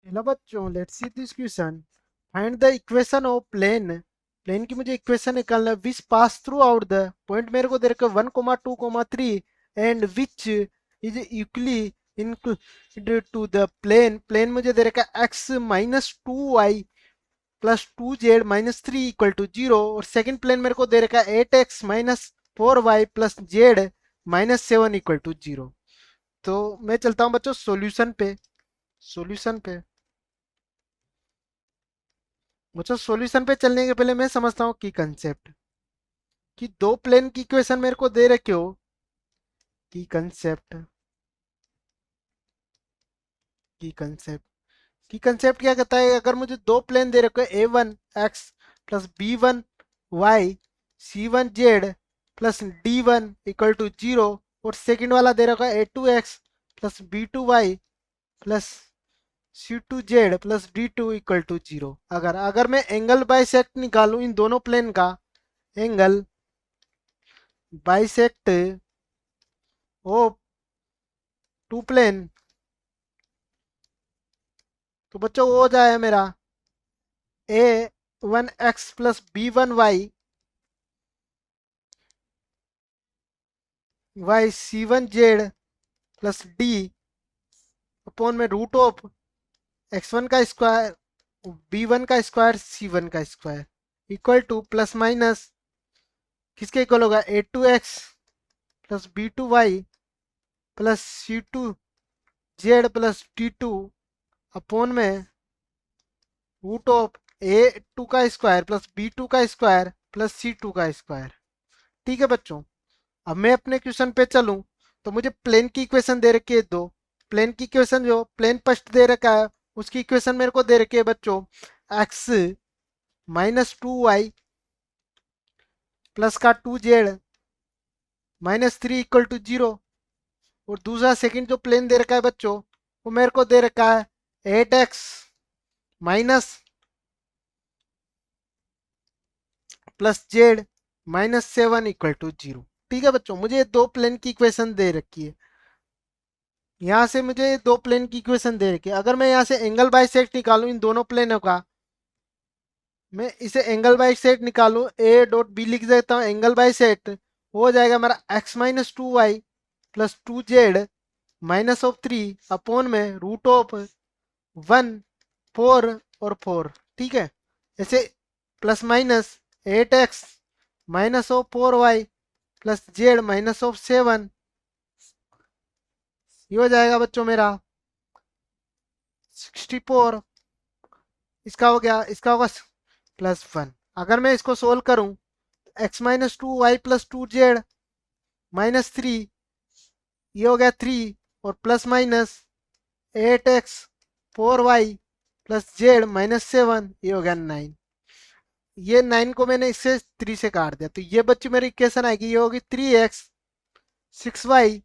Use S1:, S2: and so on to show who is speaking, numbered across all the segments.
S1: Hello बच्चों, let's see this question. Find the equation of plane. Plane की मुझे equation निकालना है which pass through out the point मेरे को दे रखा है 1,2,3 and which is equally included to the plane. Plane मुझे दे रखा है x-2y plus 2z minus 3 equal to 0 और सेकंड प्लेन मेरे को दे रखा है 8x minus 4y plus z minus 7 equal to 0। तो मैं चलता हूँ बच्चों सॉल्यूशन पे। बच्चों सॉल्यूशन पे चलने के पहले मैं समझता हूँ की कंसेप्ट कि दो प्लेन की इक्वेशन मेरे को दे रखे हो। की कंसेप्ट की कंसेप्ट क्या कहता है, अगर मुझे दो प्लेन दे रखे हो a1 x plus b1 y c1 z plus d1 equal to 0 और सेकंड वाला दे रखा है a2 x plus b2 y plus c2 z plus d2 equal to 0। अगर अगर मैं एंगल बाइसेक्ट निकालूं इन दोनों प्लेन का, angle bisector two plane, तो बच्चों वो हो जाए मेरा a1 x plus b1 y y c1 z plus d upon में रूट ऑफ x1 का स्क्वायर b1 का स्क्वायर c1 का square equal to plus minus किसके इक्वल होगा a2 x plus b2 y plus c2 z plus d2 upon में root of a2 का square plus b2 का स्क्वायर प्लस c2 का स्क्वायर। ठीक है बच्चों, अब मैं अपने क्वेश्चन पे चलूं तो मुझे प्लेन की इक्वेशन दे रखी है दो। प्लेन की इक्वेशन जो प्लेन फर्स्ट दे रखा है उसकी इक्वेशन मेरे को दे रखी है बच्चों x-2y प्लस का 2z माइनस 3 इक्वल टू 0 और दूसरा सेकंड जो प्लेन दे रखा है बच्चों वो मेरे को दे रखा है 8x minus plus z minus 7 equal to 0। ठीक है बच्चों, मुझे दो प्लेन की इक्वेशन दे रखी है। यहाँ से मुझे दो प्लेन की इक्वेशन दे रखी है। अगर मैं यहाँ से एंगल बाई सेक्ट निकालूं इन दोनों प्लेनों का, मैं इसे एंगल बाई सेक्ट निकालूं ए डॉट बी लिख देता हूँ। एंगल बाई सेक्ट हो जाएगा मेरा x-2y plus 2z minus of 3 upon में रूट ऑफ 1 4 और 4। ठीक है, ऐसे plus minus 8x minus of 4y plus z minus of 7, ये हो जाएगा बच्चों मेरा 64। इसका हो गया, इसका होगा +1। अगर मैं इसको सोल्व करूं x-2y प्लस 2z माइनस 3, ये हो गया 3 और plus minus 8x 4y plus z minus 7, ये हो गया 9। ये 9 को मैंने इससे 3 से काट दिया तो ये बच्ची मेरी इक्वेशन आएगी, ये होगी 3x 6y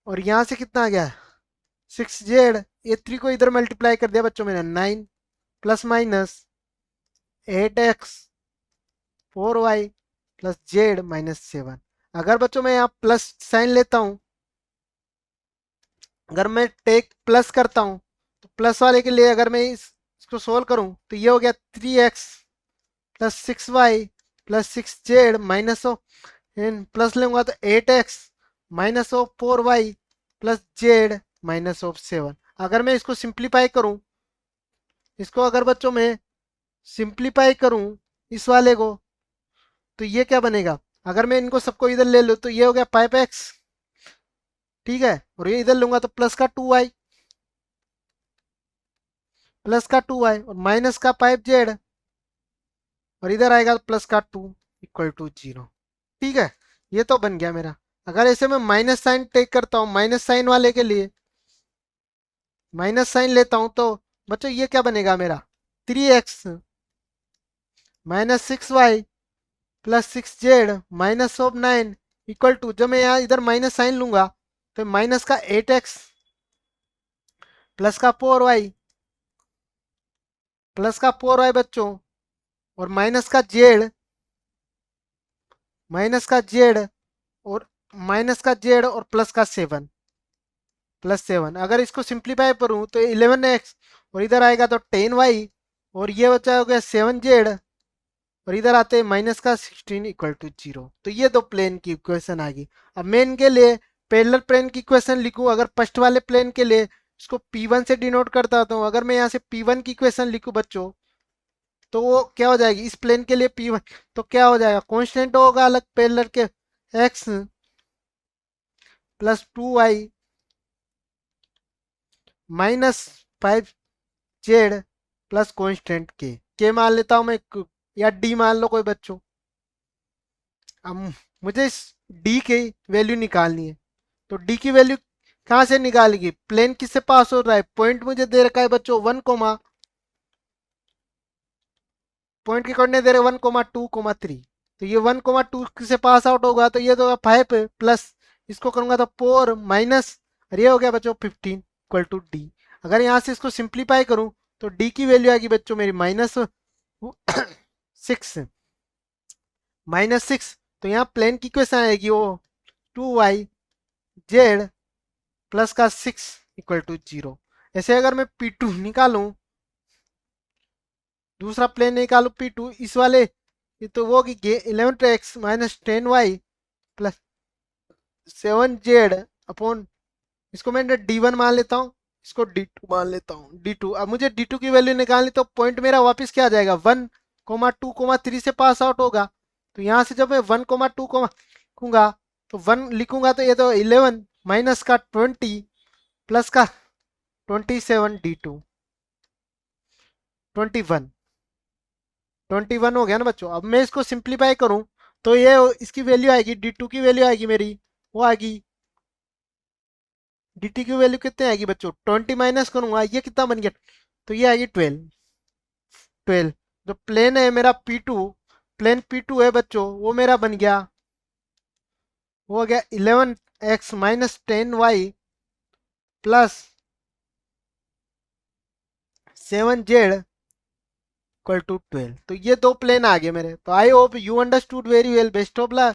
S1: और यहां से कितना आ गया 6z। ये 3 को इधर मल्टीप्लाई कर दिया बच्चों मैंने 9 plus minus 8x 4y plus z minus 7। अगर बच्चों मैं यहाँ प्लस साइन लेता हूँ, अगर मैं टेक प्लस करता हूँ तो प्लस वाले के लिए अगर मैं इसको सोल्व करूँ तो ये हो गया 3x plus 6y plus 6z minus of plus लूंगा तो 8x minus of 4y plus z minus of 7। अगर मैं इसको सिंप्लीफाई करूं, इसको अगर बच्चों मैं सिंप्लीफाई करूं इस वाले को, तो ये क्या बनेगा, अगर मैं इनको सबको इधर ले लूं तो ये हो गया 5x। ठीक है, और ये इधर लूंगा तो प्लस का 2y और माइनस का 5z और इधर आएगा प्लस का 2 इक्वल टू 0। ठीक है, ये तो बन गया मेरा। अगर ऐसे मैं माइनस साइन टेक करता हूं माइनस साइन वाले के लिए, माइनस साइन लेता हूं तो बच्चों ये क्या बनेगा मेरा 3x minus 6y plus 6z minus of 9 equal to, जब मैं यहाँ इधर माइनस साइन लूंगा तो माइनस का 8x प्लस का 4y बच्चों और माइनस का जेड माइनस का जेड और माइनस का जेड और प्लस का 7 +7। अगर इसको सिंप्लीफाई करूं तो 11x और इधर आएगा तो 10y और ये बचा हो गया 7z और इधर आते हैं माइनस का 16 इक्वल टू 0। तो ये दो प्लेन की इक्वेशन आ गई। अब मैं इनके लिए पैरेलल प्लेन की इक्वेशन लिखूं। अगर फर्स्ट वाले प्लेन के लिए इसको P1 से डिनोट करता हूं। अगर मैं यहाँ से P1 की इक्वेशन लिखूं बच्चों तो वो क्या हो जाएगी इस प्लेन के लिए P1 तो क्या हो जाएगा कांस्टेंट होगा अलग पैरेलल के x plus 2y minus 5z plus constant के मान लेता हूं मैं या डी मान लो कोई बच्चों। अब मुझे इस डी की वैल्यू निकालनी है तो डी की वैल्यू कहां से निकालेगी प्लेन किससे पास हो रहा है पॉइंट मुझे दे रखा है बच्चों 1 कोमा पॉइंट के कोऑर्डिनेट दे रहे 1,2,3 तो ये 1,2 से पास आउट होगा तो ये तो 5 प्लस इसको करूंगा तो 4 माइनस और ये हो गया बच्चों 15 इक्वल टू डी। अगर यहाँ से इसको सिंप्लीफाई करूं तो डी की वैल्यू आएगी बच्चों मेरी -6 -6। तो यहाँ प्लेन की इक्वेशन आएगी वो 2y z प्लस का 6 इक्वल टू 0। ऐसे अगर मैं P2 निकालूं दूसरा प्लेन निकालू P2 इस वाले ये तो वो होगी 11x minus 10y plus 7z upon इसको मैं D1 मान लेता हूँ इसको D2 मान लेता हूँ D2। अब मुझे D2 की वैल्यू निकालनी तो पॉइंट मेरा वापस क्या आ जाएगा 1,2,3 से पास आउट होगा। तो यहाँ से जब मैं 1,2 लिखूंगा तो 1 लिखूंगा तो ये तो 11 माइनस का 20 प्लस का 27 D2 21 21 हो गया ना बच्चों। अब मैं इसको सिंप्लीफाई करूं तो ये इसकी वैल्यू आएगी D2 की वैल्यू आएगी मेरी वो आएगी dt की वैल्यू कितने आएगी बच्चों 20 माइनस करूंगा ये कितना बन गया तो ये आएगी 12 जो प्लेन है मेरा P2 प्लेन P2 है बच्चों वो मेरा बन गया वो हो गया 11x minus 10y plus 7z equal to 12। तो ये दो प्लेन आ गए मेरे। तो I hope you understood very well. Best of luck.